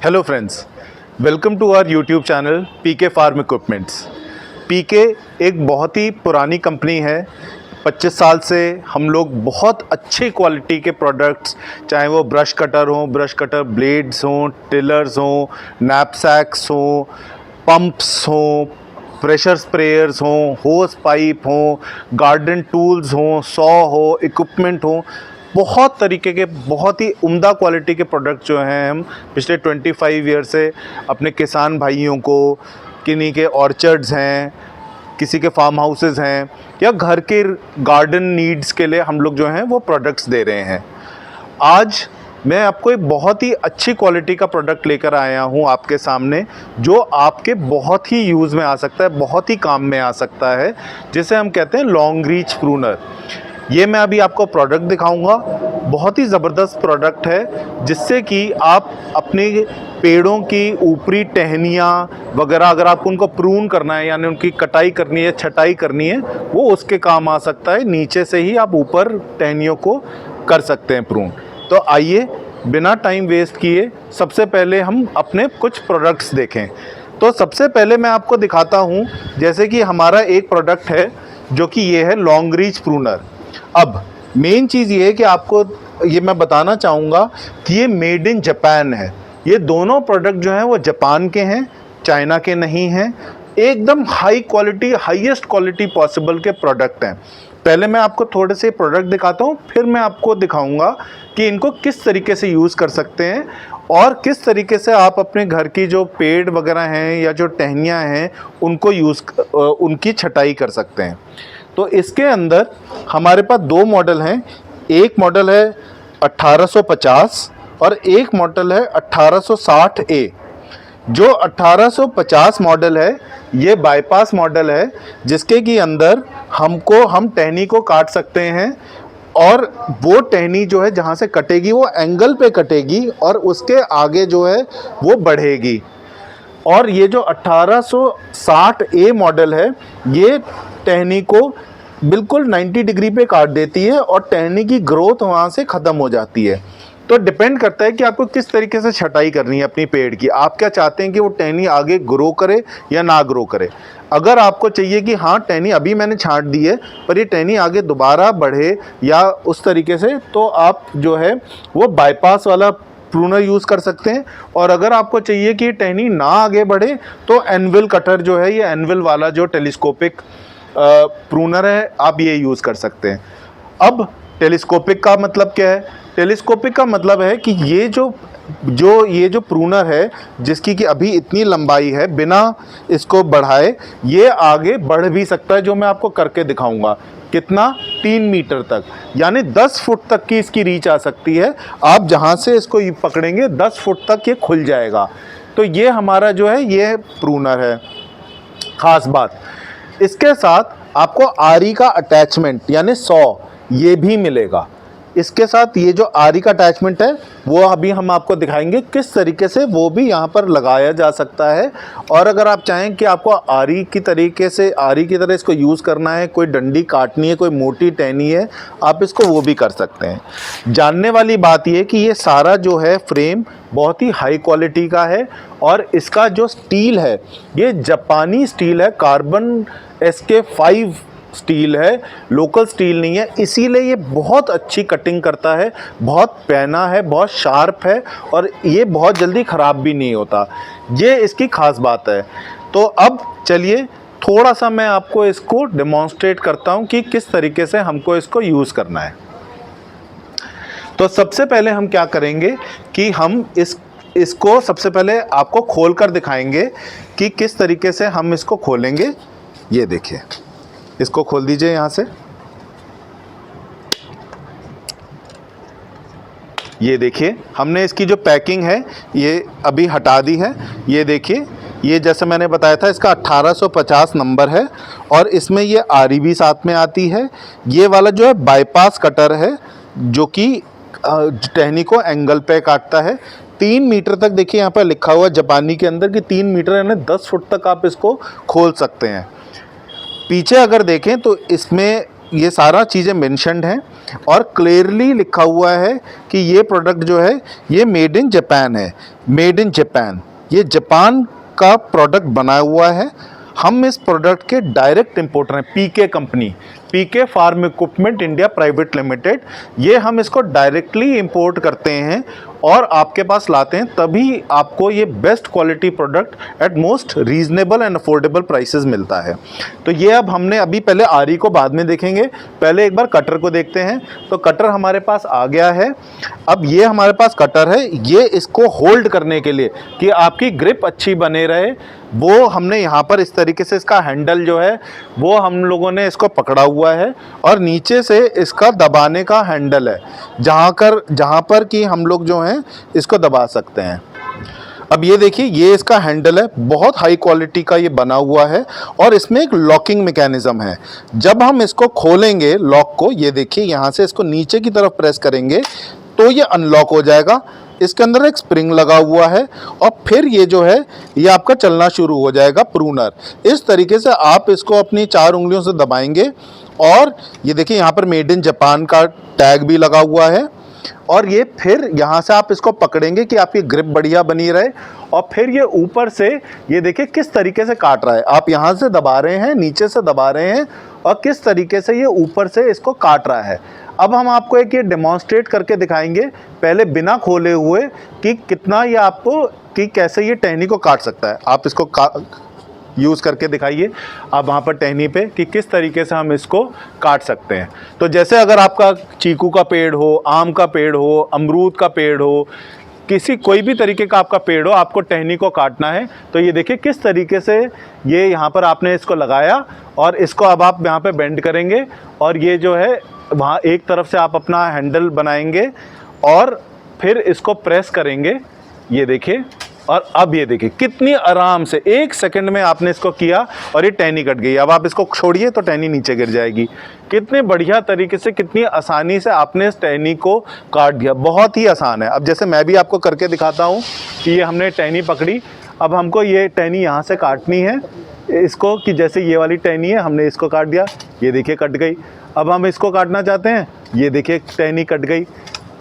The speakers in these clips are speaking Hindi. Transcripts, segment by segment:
Hello friends, welcome to our YouTube channel PK farm equipments. PK एक बहुत ही पुरानी कंपनी है। 25 साल से हम लोग बहुत अच्छी क्वालिटी के प्रोडक्ट्स, चाहे वो ब्रश कटर ब्लेड्स हों, टिलर्स हों, नैपसैक्स हों, पंप्स हों, प्रेशर स्प्रेयर्स हों, होस पाइप हों, गार्डन टूल्स हों, सॉ हो, इक्विपमेंट हों, बहुत तरीके के बहुत ही उम्दा क्वालिटी के प्रोडक्ट जो हैं हम पिछले 25 ईयर से अपने किसान भाइयों को, किन्हीं के ऑर्चर्ड्स हैं, किसी के फार्म हाउसेस हैं या घर के गार्डन नीड्स के लिए हम लोग जो हैं वो प्रोडक्ट्स दे रहे हैं। आज मैं आपको एक बहुत ही अच्छी क्वालिटी का प्रोडक्ट लेकर आया हूं आपके सामने, जो आपके बहुत ही यूज़ में आ सकता है, बहुत ही काम में आ सकता है, जिसे हम कहते हैं लॉन्ग रीच प्रूनर। ये मैं अभी आपको प्रोडक्ट दिखाऊंगा। बहुत ही ज़बरदस्त प्रोडक्ट है, जिससे कि आप अपने पेड़ों की ऊपरी टहनियाँ वगैरह अगर आपको उनको प्रून करना है, यानी उनकी कटाई करनी है, छटाई करनी है, वो उसके काम आ सकता है। नीचे से ही आप ऊपर टहनियों को कर सकते हैं प्रून। तो आइए बिना टाइम वेस्ट किए सबसे पहले हम अपने कुछ प्रोडक्ट्स देखें। तो सबसे पहले मैं आपको दिखाता हूँ, जैसे कि हमारा एक प्रोडक्ट है जो कि ये है लॉन्ग रीच प्रूनर। अब मेन चीज़ ये है कि आपको ये मैं बताना चाहूँगा कि ये मेड इन जापान है। ये दोनों प्रोडक्ट जो हैं वो जापान के हैं, चाइना के नहीं हैं। एकदम high quality, highest quality possible के प्रोडक्ट हैं। पहले मैं आपको थोड़े से प्रोडक्ट दिखाता हूँ, फिर मैं आपको दिखाऊंगा कि इनको किस तरीके से यूज़ कर सकते हैं और किस तरीके से आप अपने घर की जो पेड़ वगैरह हैं या जो टहनियाँ हैं उनको उनकी छटाई कर सकते हैं। तो इसके अंदर हमारे पास दो मॉडल हैं। एक मॉडल है 1850 और एक मॉडल है 1860A। जो 1850 मॉडल है ये बाईपास मॉडल है, जिसके की अंदर हम टहनी को काट सकते हैं और वो टहनी जो है जहाँ से कटेगी वो एंगल पे कटेगी और उसके आगे जो है वो बढ़ेगी। और ये जो 1860A मॉडल है ये टहनी को बिल्कुल 90 डिग्री पे काट देती है और टहनी की ग्रोथ वहाँ से ख़त्म हो जाती है। तो डिपेंड करता है कि आपको किस तरीके से छटाई करनी है अपनी पेड़ की। आप क्या चाहते हैं कि वो टहनी आगे ग्रो करे या ना ग्रो करे। अगर आपको चाहिए कि हाँ टहनी अभी मैंने छांट दी है पर ये टहनी आगे दोबारा बढ़े या उस तरीके से, तो आप जो है वो बाईपास वाला प्रूनर यूज़ कर सकते हैं। और अगर आपको चाहिए कि टहनी ना आगे बढ़े तो एनविल कटर जो है, ये एनविल वाला जो टेलीस्कोपिक प्रूनर है, आप ये यूज़ कर सकते हैं। अब टेलीस्कोपिक का मतलब क्या है? टेलीस्कोपिक का मतलब है कि ये जो प्रूनर है जिसकी कि अभी इतनी लंबाई है, बिना इसको बढ़ाए ये आगे बढ़ भी सकता है, जो मैं आपको करके दिखाऊंगा। कितना? 3 मीटर तक, यानी 10 फुट तक की इसकी रीच आ सकती है। आप जहाँ से इसको पकड़ेंगे 10 फुट तक ये खुल जाएगा। तो ये हमारा जो है ये प्रूनर है। ख़ास बात, इसके साथ आपको आरी का अटैचमेंट यानी सॉ ये भी मिलेगा। इसके साथ ये जो आरी का अटैचमेंट है वो अभी हम आपको दिखाएंगे किस तरीके से वो भी यहाँ पर लगाया जा सकता है। और अगर आप चाहें कि आपको आरी की तरह इसको यूज़ करना है, कोई डंडी काटनी है, कोई मोटी टहनी है, आप इसको वो भी कर सकते हैं। जानने वाली बात ये कि ये सारा जो है फ्रेम बहुत ही हाई क्वालिटी का है और इसका जो स्टील है ये जापानी स्टील है, कार्बन SK5 स्टील है, लोकल स्टील नहीं है। इसीलिए ये बहुत अच्छी कटिंग करता है, बहुत पैना है, बहुत शार्प है और ये बहुत जल्दी ख़राब भी नहीं होता। ये इसकी ख़ास बात है। तो अब चलिए थोड़ा सा मैं आपको इसको डेमोंस्ट्रेट करता हूँ कि किस तरीके से हमको इसको यूज़ करना है। तो सबसे पहले हम क्या करेंगे कि हम इसको सबसे पहले आपको खोल कर दिखाएंगे कि किस तरीके से हम इसको खोलेंगे। ये देखिए, इसको खोल दीजिए यहाँ से। ये देखिए हमने इसकी जो पैकिंग है ये अभी हटा दी है। ये देखिए, ये जैसे मैंने बताया था इसका 1850 नंबर है और इसमें ये आरी भी साथ में आती है। ये वाला जो है बाईपास कटर है जो कि टहनी को एंगल पे काटता है। 3 मीटर तक, देखिए यहाँ पर लिखा हुआ है जापानी के अंदर कि 3 मीटर यानी 10 फुट तक आप इसको खोल सकते हैं। पीछे अगर देखें तो इसमें ये सारा चीज़ें मेंशन्ड हैं और क्लियरली लिखा हुआ है कि ये प्रोडक्ट जो है ये मेड इन जापान है, मेड इन जापान, ये जापान का प्रोडक्ट बना हुआ है। हम इस प्रोडक्ट के डायरेक्ट इंपोर्टर हैं, PK company, PK farm equipment India private limited, ये हम इसको डायरेक्टली इंपोर्ट करते हैं और आपके पास लाते हैं, तभी आपको ये best quality product at most reasonable and affordable prices मिलता है। तो ये अब हमने अभी पहले आरी को बाद में देखेंगे, पहले एक बार कटर को देखते हैं। तो कटर हमारे पास आ गया है। अब ये हमारे पास कटर है, ये इसको होल्ड करने के लिए कि आपकी ग्रिप अच्छी बने रहे, वो हमने यहाँ पर इस तरीके से इसका हैंडल जो है वो हम लोगों ने इसको पकड़ा हुआ है और नीचे से इसका दबाने का हैंडल है, जहाँ पर कि हम लोग जो हैं इसको दबा सकते हैं। अब ये देखिए, ये इसका हैंडल है, बहुत हाई क्वालिटी का ये बना हुआ है और इसमें एक लॉकिंग मैकेनिज्म है। जब हम इसको खोलेंगे लॉक को, ये देखिए यहाँ से इसको नीचे की तरफ प्रेस करेंगे तो ये अनलॉक हो जाएगा। इसके अंदर एक स्प्रिंग लगा हुआ है और फिर ये जो है ये आपका चलना शुरू हो जाएगा प्रूनर। इस तरीके से आप इसको अपनी 4 उंगलियों से दबाएंगे और ये देखिए यहाँ पर मेड इन जापान का टैग भी लगा हुआ है और ये फिर यहाँ से आप इसको पकड़ेंगे कि आपकी ग्रिप बढ़िया बनी रहे और फिर ये ऊपर से ये देखिए किस तरीके से काट रहा है। आप यहाँ से दबा रहे हैं, नीचे से दबा रहे हैं और किस तरीके से ये ऊपर से इसको काट रहा है। अब हम आपको एक ये डेमोन्स्ट्रेट करके दिखाएंगे पहले बिना खोले हुए कि कितना ये आपको कि कैसे ये टहनी को काट सकता है। आप इसको यूज़ करके दिखाइए आप वहाँ पर टहनी पे कि किस तरीके से हम इसको काट सकते हैं। तो जैसे अगर आपका चीकू का पेड़ हो, आम का पेड़ हो, अमरूद का पेड़ हो, कोई भी तरीके का आपका पेड़ हो, आपको टहनी को काटना है तो ये देखिए किस तरीके से ये यहाँ पर आपने इसको लगाया और इसको अब आप यहाँ पे बेंड करेंगे और ये जो है वहाँ एक तरफ से आप अपना हैंडल बनाएंगे और फिर इसको प्रेस करेंगे, ये देखिए। और अब ये देखिए कितनी आराम से 1 सेकंड में आपने इसको किया और ये टहनी कट गई। अब आप इसको छोड़िए तो टहनी नीचे गिर जाएगी। कितने बढ़िया तरीके से, कितनी आसानी से आपने इस टहनी को काट दिया, बहुत ही आसान है। अब जैसे मैं भी आपको करके दिखाता हूँ कि ये हमने टहनी पकड़ी, अब हमको ये टहनी यहाँ से काटनी है इसको, कि जैसे ये वाली टहनी है हमने इसको काट दिया, ये देखिए कट गई। अब हम इसको काटना चाहते हैं, ये देखिए टहनी कट गई।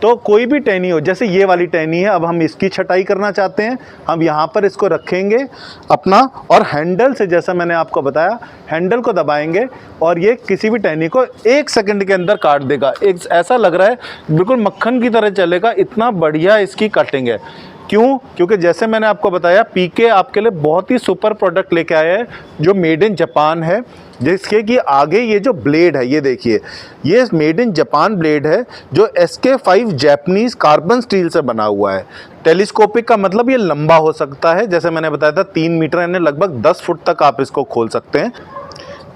तो कोई भी टहनी हो, जैसे ये वाली टहनी है, अब हम इसकी छटाई करना चाहते हैं, हम यहाँ पर इसको रखेंगे अपना और हैंडल से, जैसा मैंने आपको बताया, हैंडल को दबाएंगे और ये किसी भी टहनी को 1 सेकंड के अंदर काट देगा। एक ऐसा लग रहा है बिल्कुल मक्खन की तरह चलेगा, इतना बढ़िया इसकी कटिंग है। क्यों? क्योंकि जैसे मैंने आपको बताया पीके आपके लिए बहुत ही सुपर प्रोडक्ट लेके आया है जो मेड इन जापान है, जिसके कि आगे ये जो ब्लेड है ये देखिए, ये मेड इन जापान ब्लेड है जो SK5 जैपनीज़ कार्बन स्टील से बना हुआ है। टेलीस्कोपिक का मतलब ये लंबा हो सकता है, जैसे मैंने बताया था 3 मीटर यानी लगभग 10 फुट तक आप इसको खोल सकते हैं।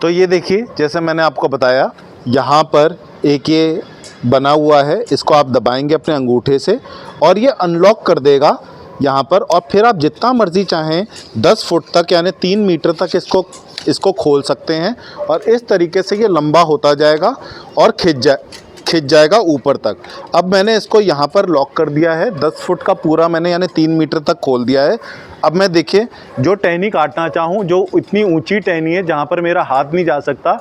तो ये देखिए जैसे मैंने आपको बताया यहाँ पर एक ये बना हुआ है, इसको आप दबाएंगे अपने अंगूठे से और ये अनलॉक कर देगा यहाँ पर, और फिर आप जितना मर्जी चाहें 10 फुट तक यानी 3 मीटर तक इसको खोल सकते हैं और इस तरीके से ये लंबा होता जाएगा और खिंच जाएगा ऊपर तक। अब मैंने इसको यहाँ पर लॉक कर दिया है, 10 फुट का पूरा मैंने यानी 3 मीटर तक खोल दिया है। अब मैं देखिए जो टहनी काटना चाहूँ, जो इतनी ऊंची टहनी है जहाँ पर मेरा हाथ नहीं जा सकता,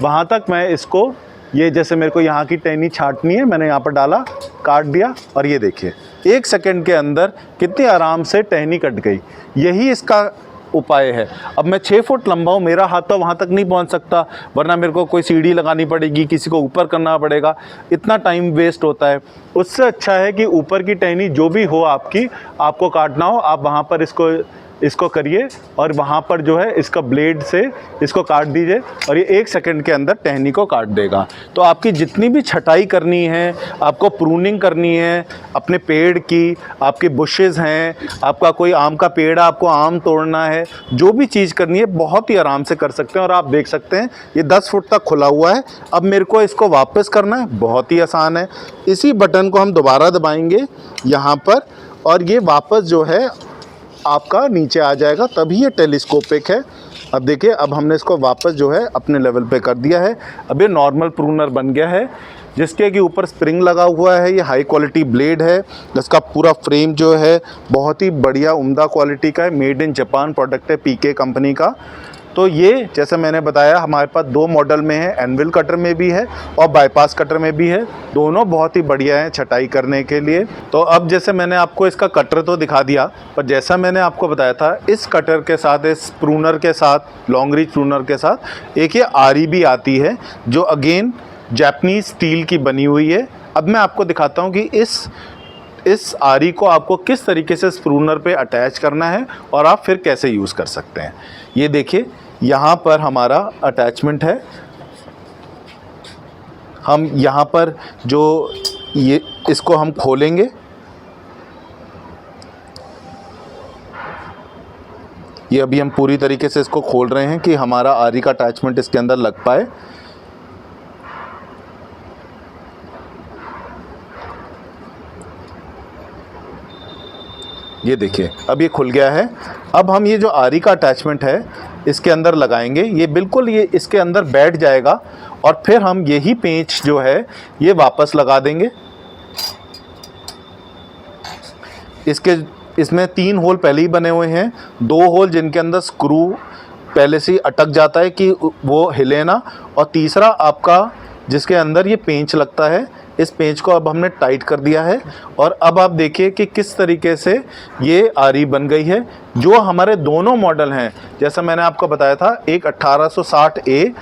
वहाँ तक मैं इसको, ये जैसे मेरे को यहाँ की टहनी छाटनी है, मैंने यहाँ पर डाला, काट दिया और ये देखिए 1 सेकंड के अंदर कितनी आराम से टहनी कट गई। यही इसका उपाय है। अब मैं 6 फुट लंबा हूँ, मेरा हाथ तो वहाँ तक नहीं पहुँच सकता, वरना मेरे को कोई सीढ़ी लगानी पड़ेगी, किसी को ऊपर करना पड़ेगा, इतना टाइम वेस्ट होता है। उससे अच्छा है कि ऊपर की टहनी जो भी हो आपको काटना हो, आप वहाँ पर इसको करिए और वहाँ पर जो है इसका ब्लेड से इसको काट दीजिए और ये 1 सेकंड के अंदर टहनी को काट देगा। तो आपकी जितनी भी छटाई करनी है, आपको प्रूनिंग करनी है अपने पेड़ की, आपके बुशेज़ हैं, आपका कोई आम का पेड़ है, आपको आम तोड़ना है, जो भी चीज़ करनी है बहुत ही आराम से कर सकते हैं। और आप देख सकते हैं ये 10 फुट तक खुला हुआ है। अब मेरे को इसको वापस करना है, बहुत ही आसान है। इसी बटन को हम दोबारा दबाएंगे यहाँ पर और ये वापस जो है आपका नीचे आ जाएगा, तभी ये टेलीस्कोपिक है। अब देखिए, अब हमने इसको वापस जो है अपने लेवल पे कर दिया है। अब ये नॉर्मल प्रूनर बन गया है, जिसके कि ऊपर स्प्रिंग लगा हुआ है। ये हाई क्वालिटी ब्लेड है, इसका पूरा फ्रेम जो है बहुत ही बढ़िया उम्दा क्वालिटी का है। मेड इन जापान प्रोडक्ट है पीके कंपनी का। तो ये जैसे मैंने बताया हमारे पास 2 मॉडल में है, एनविल कटर में भी है और बाईपास कटर में भी है। दोनों बहुत ही बढ़िया हैं छटाई करने के लिए। तो अब जैसे मैंने आपको इसका कटर तो दिखा दिया, पर जैसा मैंने आपको बताया था इस कटर के साथ, इस प्रूनर के साथ, लॉन्ग रीच प्रूनर के साथ एक ये आरी भी आती है जो अगेन जापानीज स्टील की बनी हुई है। अब मैं आपको दिखाता हूँ कि इस आरी को आपको किस तरीके से स्प्रूनर पे अटैच करना है और आप फिर कैसे यूज़ कर सकते हैं। ये देखिए यहाँ पर हमारा अटैचमेंट है। हम यहाँ पर जो ये इसको हम खोलेंगे, ये अभी हम पूरी तरीके से इसको खोल रहे हैं कि हमारा आरी का अटैचमेंट इसके अंदर लग पाए। ये देखिए अब ये खुल गया है। अब हम ये जो आरी का अटैचमेंट है इसके अंदर लगाएंगे, ये बिल्कुल ये इसके अंदर बैठ जाएगा और फिर हम यही पेंच जो है ये वापस लगा देंगे। इसमें 3 होल पहले ही बने हुए हैं, 2 होल जिनके अंदर स्क्रू पहले से ही अटक जाता है कि वो हिले ना, और तीसरा आपका जिसके अंदर ये पेंच लगता है। इस पेंच को अब हमने टाइट कर दिया है और अब आप देखिए कि किस तरीके से ये आरी बन गई है। जो हमारे दोनों मॉडल हैं, जैसा मैंने आपको बताया था, एक 1860A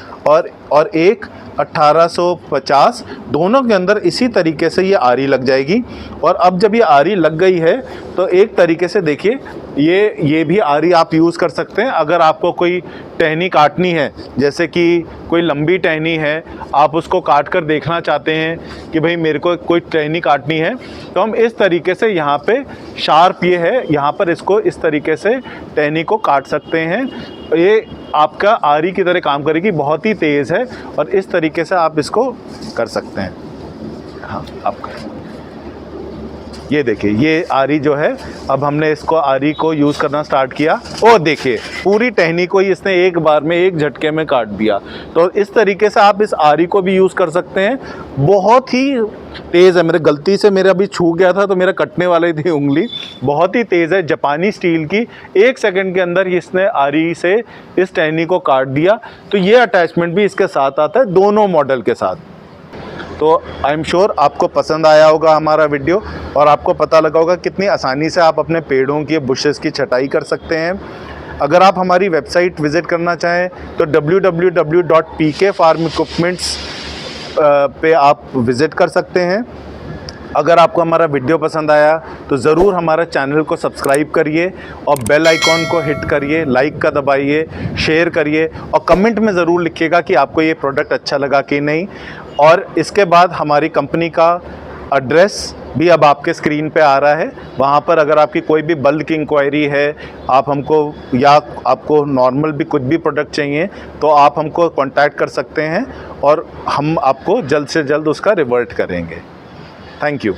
और एक 1850, दोनों के अंदर इसी तरीके से ये आरी लग जाएगी। और अब जब ये आरी लग गई है तो एक तरीके से देखिए ये भी आरी आप यूज़ कर सकते हैं। अगर आपको कोई टहनी काटनी है, जैसे कि कोई लंबी टहनी है, आप उसको काट कर देखना चाहते हैं कि भाई मेरे को कोई टहनी काटनी है, तो हम इस तरीके से यहाँ पे शार्प ये है, यहाँ पर इसको इस तरीके से टहनी को काट सकते हैं। ये आपका आरी की तरह काम करेगी, बहुत ही तेज़ है और इस तरीके से आप इसको कर सकते हैं। हाँ, आपका ये देखिए ये आरी जो है, अब हमने इसको आरी को यूज़ करना स्टार्ट किया और देखिए पूरी टहनी को ही इसने एक बार में, एक झटके में काट दिया। तो इस तरीके से आप इस आरी को भी यूज़ कर सकते हैं। बहुत ही तेज़ है, मेरे गलती से मेरे अभी छू गया था तो मेरा कटने वाली थी उंगली। बहुत ही तेज़ है, जापानी स्टील की, 1 सेकंड के अंदर इसने आरी से इस टहनी को काट दिया। तो ये अटैचमेंट भी इसके साथ आता है, दोनों मॉडल के साथ। तो आई एम श्योर आपको पसंद आया होगा हमारा वीडियो और आपको पता लगा होगा कितनी आसानी से आप अपने पेड़ों की, बुशेस की छटाई कर सकते हैं। अगर आप हमारी वेबसाइट विज़िट करना चाहें तो www.pkfarmequipments पे आप विज़िट कर सकते हैं। अगर आपको हमारा वीडियो पसंद आया तो ज़रूर हमारा चैनल को सब्सक्राइब करिए और बेल आइकॉन को हिट करिए, लाइक का दबाइए, शेयर करिए और कमेंट में ज़रूर लिखिएगा कि आपको ये प्रोडक्ट अच्छा लगा कि नहीं। और इसके बाद हमारी कंपनी का एड्रेस भी अब आपके स्क्रीन पे आ रहा है। वहाँ पर अगर आपकी कोई भी बल्क इंक्वायरी है, आप हमको, या आपको नॉर्मल भी कुछ भी प्रोडक्ट चाहिए, तो आप हमको कांटेक्ट कर सकते हैं और हम आपको जल्द से जल्द उसका रिवर्ट करेंगे। Thank you.